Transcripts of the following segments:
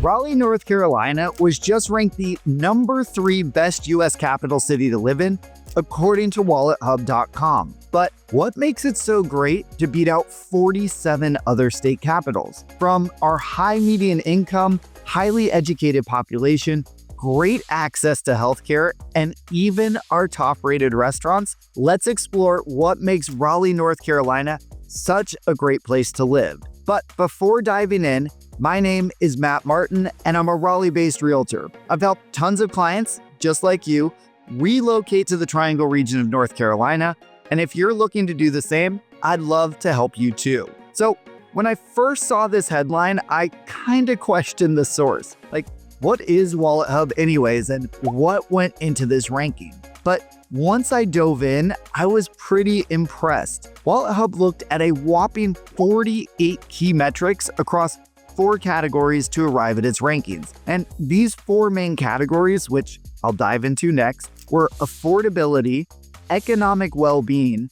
Raleigh, North Carolina was just ranked the number 3 best US capital city to live in, according to WalletHub.com. But what makes it so great to beat out 47 other state capitals? From our high median income, highly educated population, great access to healthcare, and even our top-rated restaurants, let's explore what makes Raleigh, North Carolina such a great place to live. But before diving in, my name is Matt Martin, and I'm a Raleigh-based realtor. I've helped tons of clients, just like you, relocate to the Triangle region of North Carolina, and if you're looking to do the same, I'd love to help you too. So when I first saw this headline, I kind of questioned the source. Like, what is WalletHub anyways, and what went into this ranking? But once I dove in, I was pretty impressed. WalletHub looked at a whopping 48 key metrics across 4 categories to arrive at its rankings. And these 4 main categories, which I'll dive into next, were affordability, economic well-being,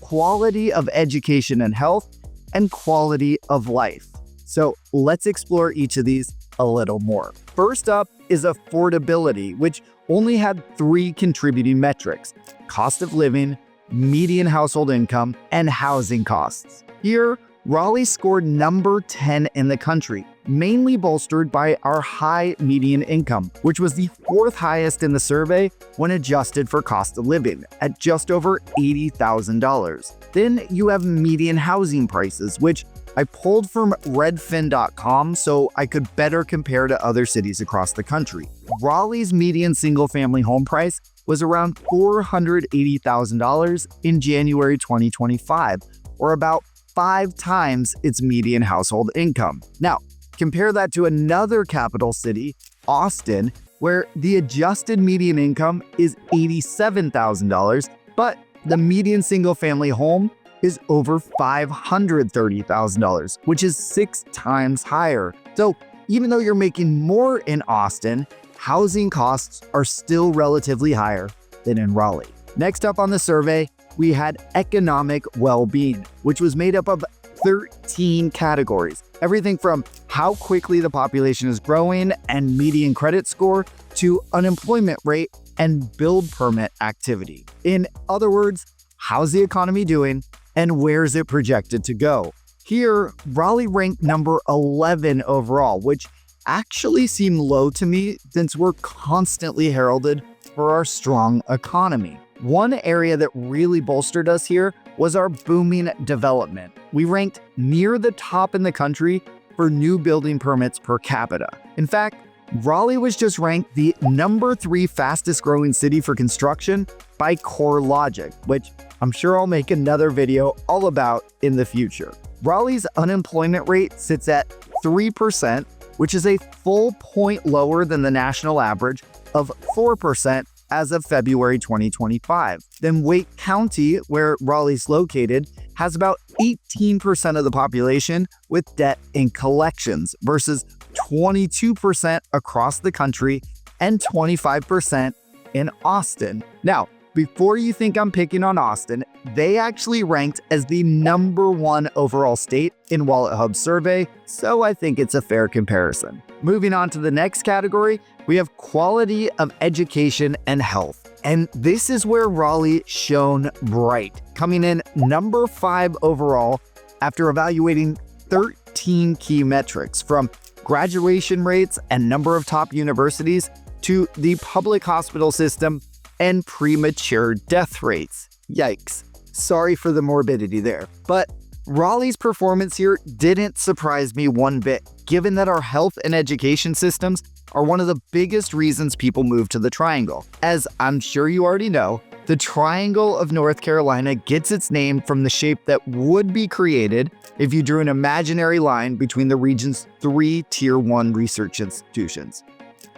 quality of education and health, and quality of life. So let's explore each of these a little more. First up is affordability, which only had 3 contributing metrics: cost of living, median household income, and housing costs. Here, Raleigh scored number 10 in the country, mainly bolstered by our high median income, which was the 4th highest in the survey when adjusted for cost of living, at just over $80,000. Then you have median housing prices, which I pulled from redfin.com so I could better compare to other cities across the country. Raleigh's median single-family home price was around $480,000 in January 2025, or about 5 times its median household income. Now, compare that to another capital city, Austin, where the adjusted median income is $87,000, but the median single-family home is over $530,000, which is 6 times higher. So even though you're making more in Austin, housing costs are still relatively higher than in Raleigh. Next up on the survey, we had economic well-being, which was made up of 13 categories. Everything from how quickly the population is growing and median credit score to unemployment rate and build permit activity. In other words, how's the economy doing and where's it projected to go? Here, Raleigh ranked number 11 overall, which actually seemed low to me since we're constantly heralded for our strong economy. One area that really bolstered us here was our booming development. We ranked near the top in the country for new building permits per capita. In fact, Raleigh was just ranked the number 3 fastest growing city for construction by CoreLogic, which I'm sure I'll make another video all about in the future. Raleigh's unemployment rate sits at 3%, which is a full point lower than the national average of 4% as of February 2025. Then Wake County, where Raleigh's located, has about 18% of the population with debt in collections versus 22% across the country and 25% in Austin. Now, before you think I'm picking on Austin, they actually ranked as the number 1 overall state in WalletHub's survey, so I think it's a fair comparison. Moving on to the next category, we have quality of education and health. And this is where Raleigh shone bright, coming in number 5 overall after evaluating 13 key metrics, from graduation rates and number of top universities to the public hospital system and premature death rates. Yikes. Sorry for the morbidity there. But Raleigh's performance here didn't surprise me one bit, given that our health and education systems are one of the biggest reasons people move to the Triangle. As I'm sure you already know, the Triangle of North Carolina gets its name from the shape that would be created if you drew an imaginary line between the region's 3 Tier 1 research institutions: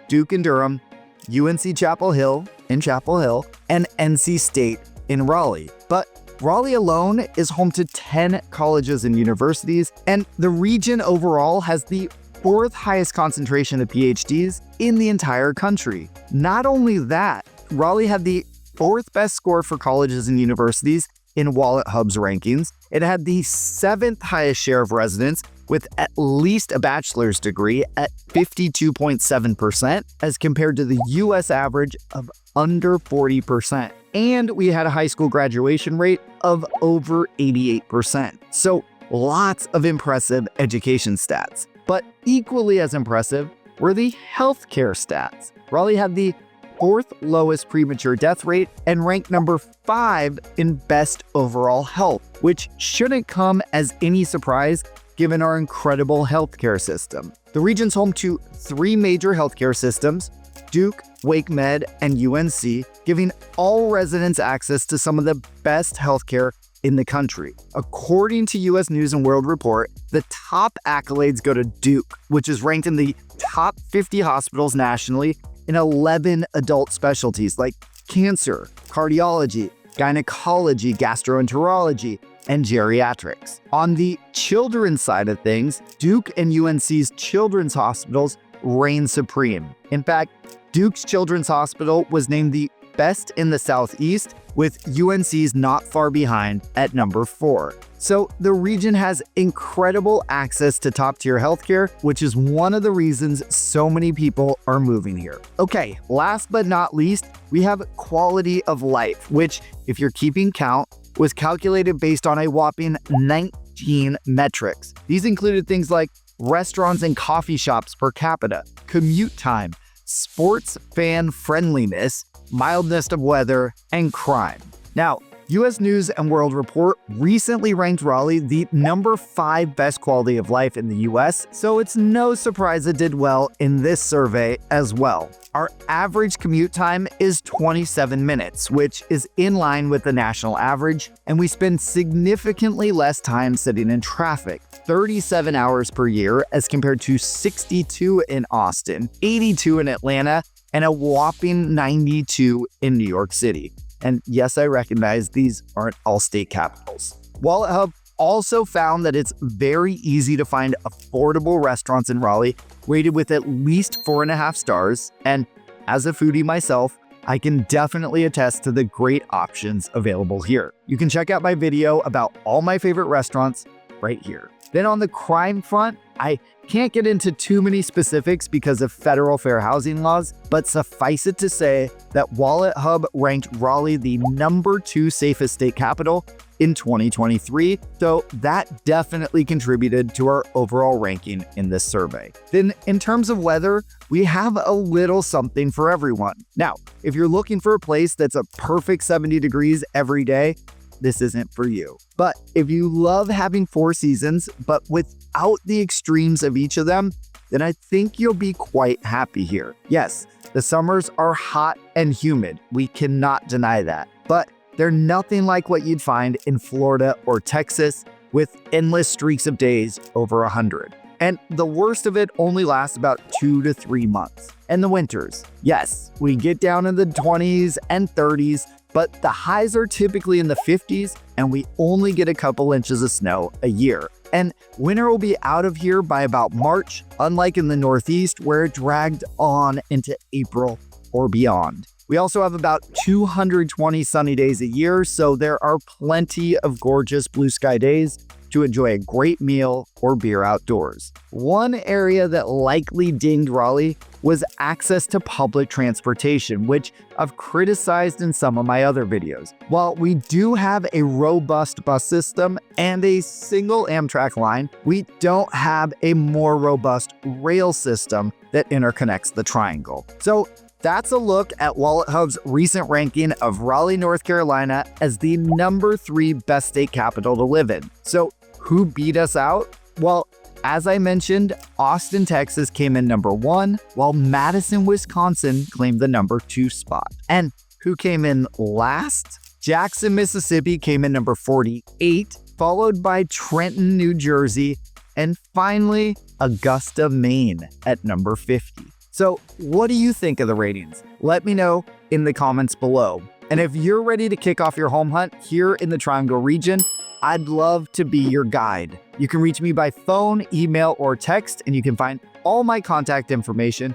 Duke and Durham, UNC Chapel Hill in Chapel Hill, and NC State in Raleigh. But Raleigh alone is home to 10 colleges and universities, and the region overall has the 4th highest concentration of PhDs in the entire country. Not only that, Raleigh had the 4th best score for colleges and universities in WalletHub's rankings. It had the 7th highest share of residents with at least a bachelor's degree at 52.7%, as compared to the US average of under 40%. And we had a high school graduation rate of over 88%. So lots of impressive education stats. But equally as impressive were the healthcare stats. Raleigh had the fourth lowest premature death rate and ranked number 5 in best overall health, which shouldn't come as any surprise given our incredible healthcare system. The region's home to 3 major healthcare systems, Duke, WakeMed, and UNC, giving all residents access to some of the best healthcare in the country. According to US News and World Report, the top accolades go to Duke, which is ranked in the top 50 hospitals nationally in 11 adult specialties like cancer, cardiology, gynecology, gastroenterology, and geriatrics. On the children's side of things, Duke and UNC's children's hospitals reign supreme. In fact, Duke's Children's Hospital was named the best in the Southeast, with UNC's not far behind at number 4. So the region has incredible access to top-tier healthcare, which is one of the reasons so many people are moving here. Okay, last but not least, we have quality of life, which, if you're keeping count, was calculated based on a whopping 19 metrics. These included things like restaurants and coffee shops per capita, commute time, sports fan friendliness, mildness of weather, and crime. Now, US News and World Report recently ranked Raleigh the number 5 best quality of life in the US, so it's no surprise it did well in this survey as well. Our average commute time is 27 minutes, which is in line with the national average, and we spend significantly less time sitting in traffic, 37 hours per year as compared to 62 in Austin, 82 in Atlanta, and a whopping 92 in New York City. And yes, I recognize these aren't all state capitals. WalletHub also found that it's very easy to find affordable restaurants in Raleigh rated with at least 4.5 stars. And as a foodie myself, I can definitely attest to the great options available here. You can check out my video about all my favorite restaurants right here. Then on the crime front, I can't get into too many specifics because of federal fair housing laws, but suffice it to say that WalletHub ranked Raleigh the number 2 safest state capital in 2023, so that definitely contributed to our overall ranking in this survey. Then in terms of weather, we have a little something for everyone. Now, if you're looking for a place that's a perfect 70 degrees every day, this isn't for you. But if you love having 4 seasons, but without the extremes of each of them, then I think you'll be quite happy here. Yes, the summers are hot and humid. We cannot deny that. But they're nothing like what you'd find in Florida or Texas with endless streaks of days over 100. And the worst of it only lasts about 2 to 3 months. And the winters, yes, we get down in the 20s and 30s, but the highs are typically in the 50s, and we only get a couple inches of snow a year. And winter will be out of here by about March, unlike in the Northeast, where it dragged on into April or beyond. We also have about 220 sunny days a year, so there are plenty of gorgeous blue sky days to enjoy a great meal or beer outdoors. One area that likely dinged Raleigh was access to public transportation, which I've criticized in some of my other videos. While we do have a robust bus system and a single Amtrak line, we don't have a more robust rail system that interconnects the triangle. So that's a look at WalletHub's recent ranking of Raleigh, North Carolina as the number 3 best state capital to live in. So who beat us out? Well, as I mentioned, Austin, Texas came in number 1, while Madison, Wisconsin claimed the number 2 spot. And who came in last? Jackson, Mississippi came in number 48, followed by Trenton, New Jersey, and finally Augusta, Maine at number 50. So what do you think of the ratings? Let me know in the comments below. And if you're ready to kick off your home hunt here in the Triangle region, I'd love to be your guide. You can reach me by phone, email, or text, and you can find all my contact information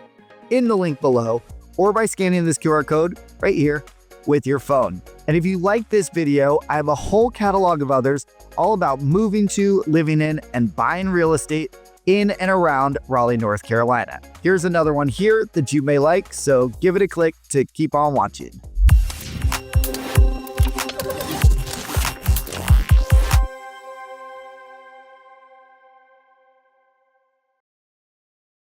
in the link below or by scanning this QR code right here with your phone. And if you like this video, I have a whole catalog of others all about moving to, living in, and buying real estate in and around Raleigh, North Carolina. Here's another one here that you may like, so give it a click to keep on watching.